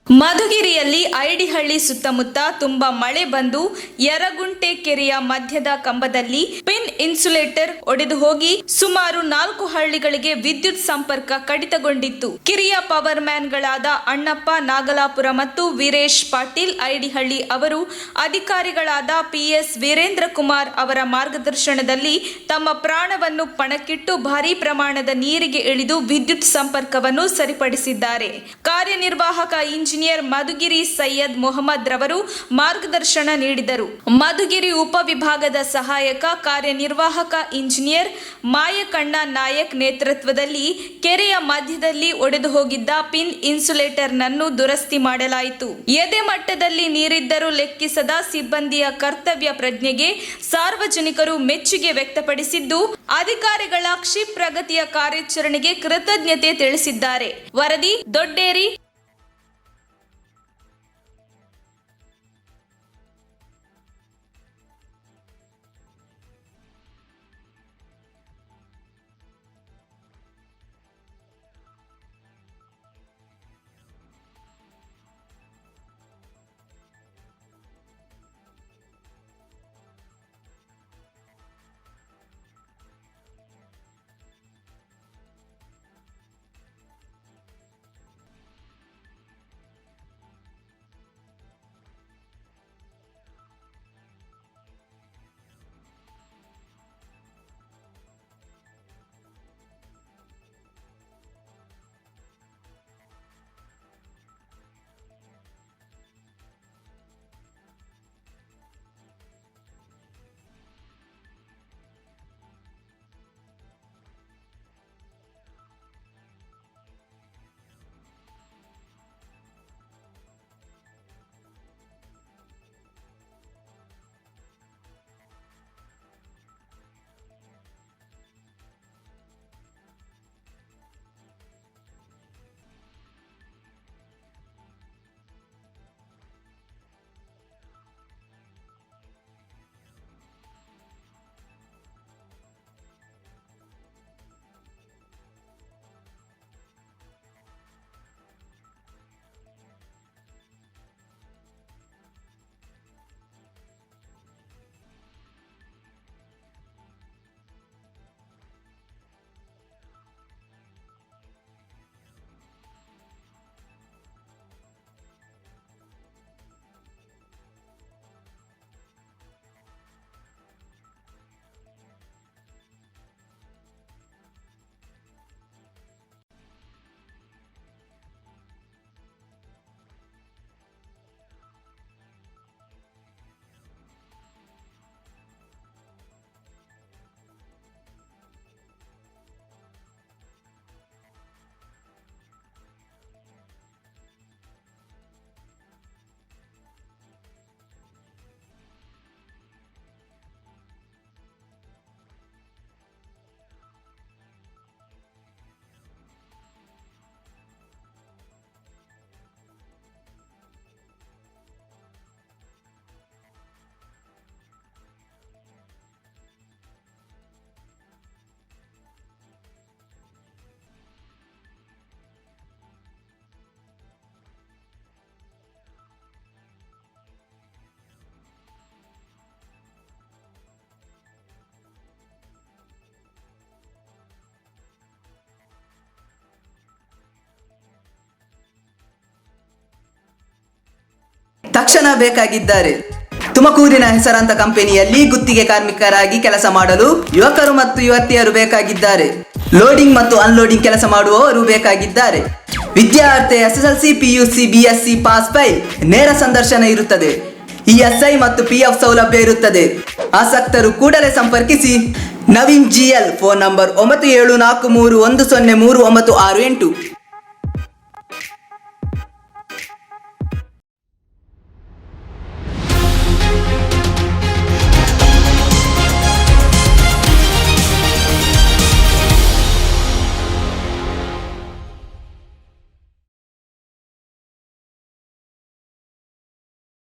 ಮಧುಗಿರಿಯಲ್ಲಿ ಐಡಿಹಳ್ಳಿ ಸುತ್ತಮುತ್ತ ತುಂಬಾ ಮಳೆ ಬಂದು ಯರಗುಂಟೆ ಕೆರೆಯ ಮಧ್ಯದ ಕಂಬದಲ್ಲಿ ಪಿನ್ ಇನ್ಸುಲೇಟರ್ ಒಡೆದು ಹೋಗಿ ಸುಮಾರು 4 ಹಳ್ಳಿಗಳಿಗೆ ವಿದ್ಯುತ್ ಸಂಪರ್ಕ ಕಡಿತಗೊಂಡಿತ್ತು. ಕಿರಿಯ ಪವರ್ ಮ್ಯಾನ್ಗಳಾದ ಅಣ್ಣಪ್ಪ ನಾಗಲಾಪುರ ಮತ್ತು ವೀರೇಶ್ ಪಾಟೀಲ್ ಐಡಿಹಳ್ಳಿ ಅವರು ಅಧಿಕಾರಿಗಳಾದ PS ವೀರೇಂದ್ರ ಕುಮಾರ್ ಅವರ ಮಾರ್ಗದರ್ಶನದಲ್ಲಿ ತಮ್ಮ ಪ್ರಾಣವನ್ನು ಪಣಕ್ಕಿಟ್ಟು ಭಾರೀ ಪ್ರಮಾಣದ ನೀರಿಗೆ ಇಳಿದು ವಿದ್ಯುತ್ ಸಂಪರ್ಕವನ್ನು ಸರಿಪಡಿಸಿದ್ದಾರೆ. ಕಾರ್ಯನಿರ್ವಾಹಕ ಇಂಜಿನಿಯರ್ ಮಧುಗಿರಿ ಸೈಯದ್ ಮೊಹಮ್ಮದ್ ರವರು ಮಾರ್ಗದರ್ಶನ ನೀಡಿದರು. ಮಧುಗಿರಿ ಉಪವಿಭಾಗದ ಸಹಾಯಕ ಕಾರ್ಯನಿರ್ವಾಹಕ ಇಂಜಿನಿಯರ್ ಮಾಯಕಣ್ಣ ನಾಯಕ್ ನೇತೃತ್ವದಲ್ಲಿ ಕೆರೆಯ ಮಧ್ಯದಲ್ಲಿ ಒಡೆದು ಹೋಗಿದ್ದ ಪಿನ್ ಇನ್ಸುಲೇಟರ್ನನ್ನು ದುರಸ್ತಿ ಮಾಡಲಾಯಿತು. ಎದೆ ಮಟ್ಟದಲ್ಲಿ ನೀರಿದ್ದರೂ ಲೆಕ್ಕಿಸದ ಸಿಬ್ಬಂದಿಯ ಕರ್ತವ್ಯ ಪ್ರಜ್ಞೆಗೆ ಸಾರ್ವಜನಿಕರು ಮೆಚ್ಚುಗೆ ವ್ಯಕ್ತಪಡಿಸಿದ್ದು, ಅಧಿಕಾರಿಗಳ ಕ್ಷಿಪ್ರಗತಿಯ ಕಾರ್ಯಾಚರಣೆಗೆ ಕೃತಜ್ಞತೆ ತಿಳಿಸಿದ್ದಾರೆ. ವರದಿ ದೊಡ್ಡೇರಿ. ತಕ್ಷಣ ಬೇಕಾಗಿದ್ದಾರೆ. ತುಮಕೂರಿನ ಹೆಸರಾಂತ ಕಂಪನಿಯಲ್ಲಿ ಗುತ್ತಿಗೆ ಕಾರ್ಮಿಕರಾಗಿ ಕೆಲಸ ಮಾಡಲು ಯುವಕರು ಮತ್ತು ಯುವತಿಯರು ಬೇಕಾಗಿದ್ದಾರೆ. ಲೋಡಿಂಗ್ ಮತ್ತು ಅನ್ಲೋಡಿಂಗ್ ಕೆಲಸ ಮಾಡುವವರು ಬೇಕಾಗಿದ್ದಾರೆ. ವಿದ್ಯಾರ್ಥಿ SSLC PUC BSc pass file. ನೇರ ಸಂದರ್ಶನ ಇರುತ್ತದೆ. ESI ಮತ್ತು PF ಸೌಲಭ್ಯ ಇರುತ್ತದೆ. ಆಸಕ್ತರು ಕೂಡಲೇ ಸಂಪರ್ಕಿಸಿ. Naveen GL, phone number 9743103968.